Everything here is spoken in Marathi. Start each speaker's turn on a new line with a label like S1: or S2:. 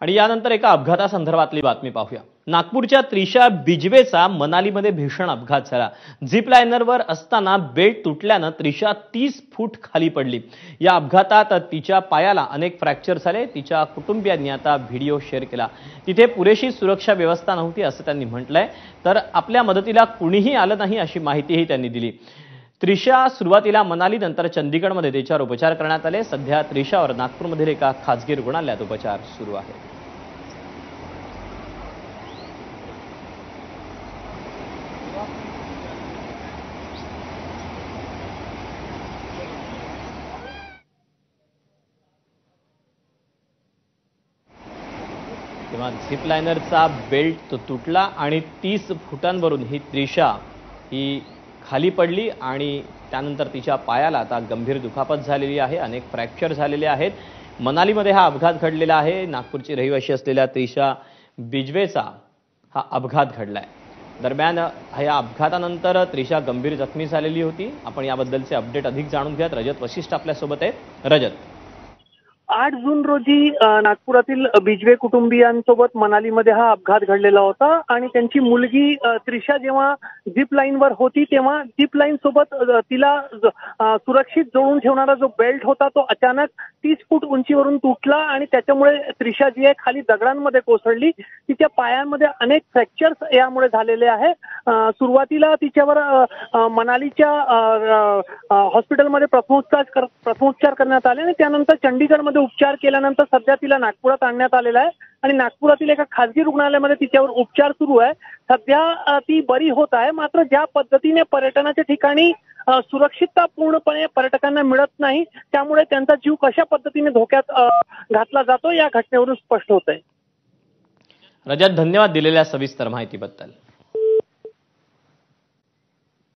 S1: आणि यानंतर एका अपघातासंदर्भातली बातमी पाहूया। नागपूरच्या त्रिशा बिजवेचा मनालीमध्ये भीषण अपघात झाला। झिप लाइनरवर असताना बेल्ट तुटल्यानं त्रिशा 30 फूट खाली पडली। या अपघातात तिच्या पायाला अनेक फ्रॅक्चर झाले। तिच्या कुटुंबियांनी आता व्हिडिओ शेअर केला। तिथे पुरेशी सुरक्षा व्यवस्था नव्हती असं त्यांनी म्हटलंय, तर आपल्या मदतीला कुणीही आलं नाही अशी माहितीही त्यांनी दिली। त्रिशा सुरुवातीला मनाली नंतर चंदीगडमध्ये तिच्यावर उपचार करण्यात आले। सध्या त्रिशावर नागपूरमधील एका खासगी रुग्णालयात उपचार सुरू आहेत। तेव्हा झिप लाइनरचा बेल्ट तुटला आणि 30 फुटांवरून ही त्रिशा ही खाली पडली आणि त्यानंतर तिच्या पायाला आता गंभीर दुखापत झालेली आहे। अनेक फ्रॅक्चर झालेले आहेत। मनालीमध्ये हा अपघात घडलेला आहे। नागपूरची रहिवासी असलेल्या त्रिशा बिजवेचा हा अपघात घडलाय। दरम्यान या अपघातानंतर त्रिशा गंभीर जखमी झालेली होती। आपण याबद्दलचे अपडेट अधिक जाणून घेऊयात। रजत वशिष्ठ आपल्यासोबत आहे। रजत,
S2: 8 जून रोजी नागपुरातील बिजवे कुटुंबियांसोबत मनालीमध्ये हा अपघात घडलेला होता आणि त्यांची मुलगी त्रिशा जेव्हा झिप लाईनवर होती तेव्हा झिप लाईन सोबत तिला सुरक्षित जोडून ठेवणारा जो बेल्ट होता तो अचानक 30 फूट उंचीवरून तुटला आणि त्याच्यामुळे त्रिशा जी आहे खाली दगडांमध्ये कोसळली। तिच्या पायांमध्ये अनेक फ्रॅक्चर्स यामुळे झालेले आहे। सुरुवातीला तिच्यावर मनालीच्या हॉस्पिटलमध्ये प्रथमोपचार करण्यात आले आणि त्यानंतर चंदीगडमध्ये उपचार केल्यानंतर सध्या तिला नागपुरात आणण्यात आलेला आहे आणि नागपुरातील एका खासगी रुग्णालयामध्ये तिच्यावर उपचार सुरू आहे। सध्या ती बरी होत आहे। मात्र ज्या पद्धतीने पर्यटनाच्या ठिकाणी सुरक्षितता पूर्णपणे पर्यटकांना मिळत नाही, त्यामुळे त्यांचा जीव कशा पद्धतीने धोक्यात घातला जातो या घटनेवरून स्पष्ट होत आहे।
S1: रजत, धन्यवाद दिलेल्या सविस्तर माहितीबद्दल।